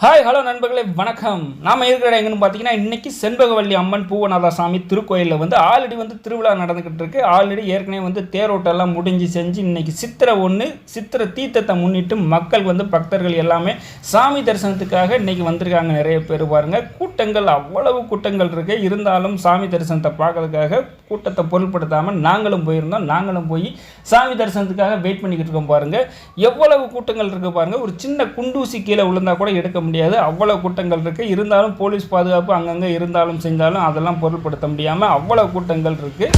Hi hello நண்பர்களே வணக்கம். நாம் இருக்கிற இடம் எங்கன்னு பார்த்தீங்கன்னா இன்றைக்கி செண்பகவல்லி அம்மன் பூவநாத சாமி திருக்கோயிலில் ஆல்ரெடி திருவிழா நடந்துக்கிட்டு இருக்கு. ஆல்ரெடி ஏற்கனவே தேரோட்டெல்லாம் முடிஞ்சு செஞ்சு இன்றைக்கி சித்திரை தீர்த்தத்தை முன்னிட்டு மக்கள் பக்தர்கள் எல்லாமே சாமி தரிசனத்துக்காக இன்றைக்கி வந்திருக்காங்க. நிறைய பேர் பாருங்கள், கூட்டங்கள் அவ்வளவு கூட்டங்கள் இருக்குது. இருந்தாலும் சாமி தரிசனத்தை பார்க்கறதுக்காக கூட்டத்தை பொருட்படுத்தாமல் நாங்களும் போயிருந்தோம். நாங்களும் போய் சாமி தரிசனத்துக்காக வெயிட் பண்ணிக்கிட்டு இருக்கோம். பாருங்கள் எவ்வளவு கூட்டங்கள் இருக்குது பாருங்கள். ஒரு சின்ன குண்டூசி கீழே விழுந்தால் கூட எடுக்க முடியாது, அவ்வளவு கூட்டங்கள் இருக்கு. இருந்தாலும் போலீஸ் பாதுகாப்பு அங்கங்க இருந்தாலும் செஞ்சாலும் அதெல்லாம் பொருட்படுத்த முடியாம அவ்வளவு கூட்டங்கள் இருக்கு.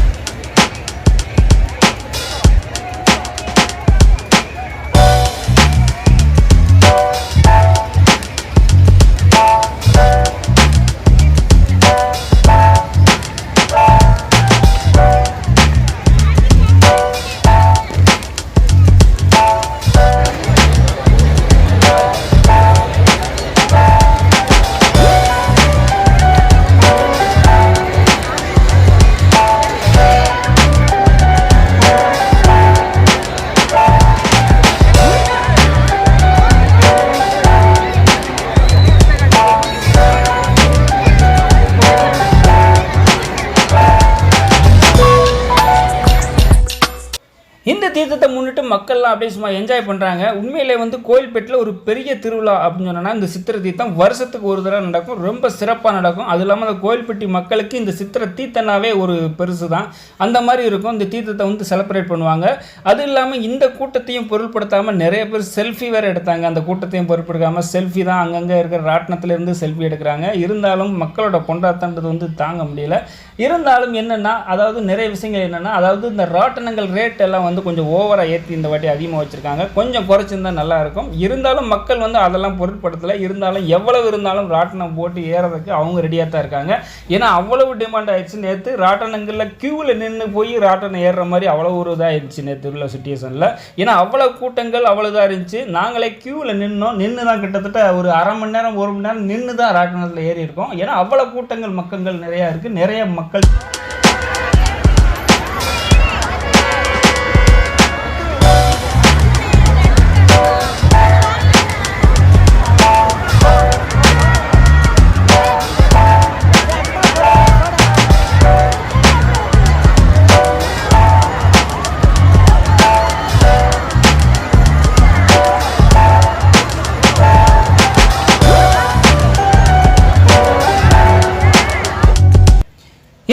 இந்த தீர்த்தத்தை முன்னிட்டு மக்கள்லாம் அப்படியே சும்மா என்ஜாய் பண்ணுறாங்க. உண்மையிலே கோயில்பேட்டில் ஒரு பெரிய திருவிழா அப்படின்னு சொன்னால் இந்த சித்திரை தீர்த்தம் வருஷத்துக்கு ஒரு தடவை நடக்கும், ரொம்ப சிறப்பாக நடக்கும். அது இல்லாமல் அந்த கோயில்பட்டி மக்களுக்கு இந்த சித்திரை தீர்த்தனாவே ஒரு பெருசு தான். அந்த மாதிரி இருக்கும். இந்த தீர்த்தத்தை செலிப்ரேட் பண்ணுவாங்க. அது இல்லாமல் இந்த கூட்டத்தையும் பொருட்படுத்தாமல் நிறைய பேர் செல்ஃபி வேறு எடுத்தாங்க. அந்த கூட்டத்தையும் பொருட்படுத்தாமல் செல்ஃபி தான் அங்கங்கே இருக்கிற ராட்டினத்துலேருந்து செல்ஃபி எடுக்கிறாங்க. இருந்தாலும் மக்களோட கொண்டாட்டன்றது தாங்க முடியல. இருந்தாலும் என்னென்னா, அதாவது நிறைய விஷயங்கள் என்னென்னா, அதாவது இந்த ராட்டினங்கள் ரேட் எல்லாம் கொஞ்சம் ஓவராக ஏற்றி இந்த வாட்டி அதிகமாக வச்சுருக்காங்க. கொஞ்சம் குறைச்சிருந்தா நல்லாயிருக்கும். இருந்தாலும் மக்கள் அதெல்லாம் பொருட்படுத்தலை. இருந்தாலும் எவ்வளவு இருந்தாலும் ராட்டினம் போட்டு ஏறதுக்கு அவங்க ரெடியாக தான் இருக்காங்க. ஏன்னா அவ்வளவு டிமாண்ட் ஆயிடுச்சு. நேற்று ராட்டினங்களில் க்யூவில் நின்று போய் ராட்டினம் ஏறுற மாதிரி அவ்வளோ ஒரு இதாக இருந்துச்சு நேற்று உள்ள சிச்சுவேஷனில். ஏன்னா அவ்வளோ கூட்டங்கள் அவ்வளோ இதாக இருந்துச்சு. நாங்களே க்யூவில் நின்று தான் கிட்டத்தட்ட ஒரு அரை மணி நேரம் 1 மணி நேரம் நின்று தான் ராட்டினத்தில் ஏறி இருக்கோம். ஏன்னா அவ்வளோ கூட்டங்கள் மக்கள் நிறையா இருக்குது. நிறைய மக்கள்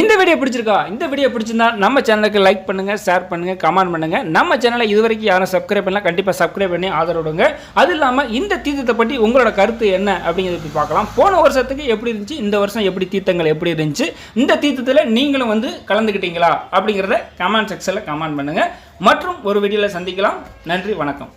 இந்த வீடியோ பிடிச்சிருக்கா? இந்த வீடியோ பிடிச்சிருந்தா நம்ம சேனலுக்கு லைக் பண்ணுங்க, ஷேர் பண்ணுங்க, கமெண்ட் பண்ணுங்க. நம்ம சேனலை இதுவரைக்கும் யாரும் சப்ஸ்கிரைப் பண்ணலாம், கண்டிப்பாக சப்ஸ்கிரைப் பண்ணி ஆதரவுடுங்க. அது இல்லாமல் இந்த தீர்த்தத்தை பற்றி உங்களோட கருத்து என்ன அப்படிங்கிறது பார்க்கலாம். போன வருஷத்துக்கு எப்படி இருந்துச்சு, இந்த வருஷம் எப்படி தீர்த்தங்கள் எப்படி இருந்துச்சு, இந்த தீர்த்தத்தில் நீங்களும் கலந்துக்கிட்டீங்களா அப்படிங்கிறத கமெண்ட் செக்ஷனில் கமெண்ட் பண்ணுங்க. மற்றும் ஒரு வீடியோவில் சந்திக்கலாம். நன்றி, வணக்கம்.